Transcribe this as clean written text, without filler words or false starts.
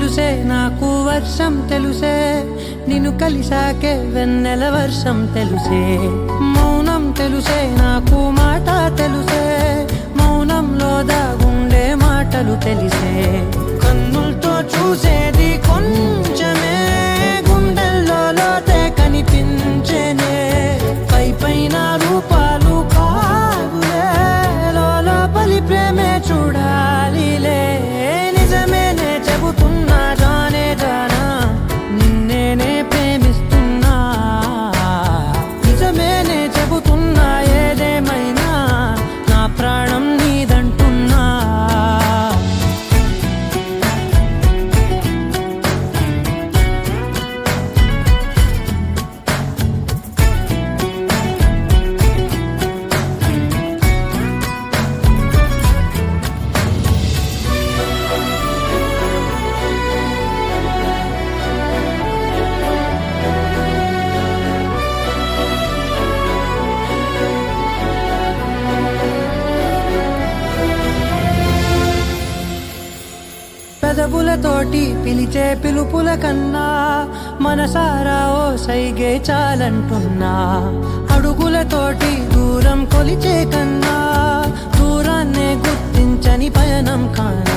తెలుసే నాకు వర్షం తెలుసే నిన్ను కలిసాకే వెన్నెల వర్షం తెలుసే మౌనం తెలుసే నాకు మాట తెలుసే మౌనంలో దాగుండే మాటలు తెలిసే కన్నులతో చూసేది కొంచెమే గుండెల్లో లోతే కనిపించేనే పై పైన రూపాలు కాదులే లోపలి ప్రేమే చూడాలిలే నిజమేనే చెబుతున్నా జానే జానా నిన్నేనే ప్రేమిస్తున్నా నిజమేనే చెబుతున్నా ఏదేమైనా నా ప్రాణం నీదంటున్నా పెదవులతోటి పిలిచే పిలుపుల కన్నా మనసారా ఓ సైగే చాలంటున్నా అడుగులతోటి దూరం కొలిచే కన్నా దూరాన్నే గుర్తించని పయనం కానా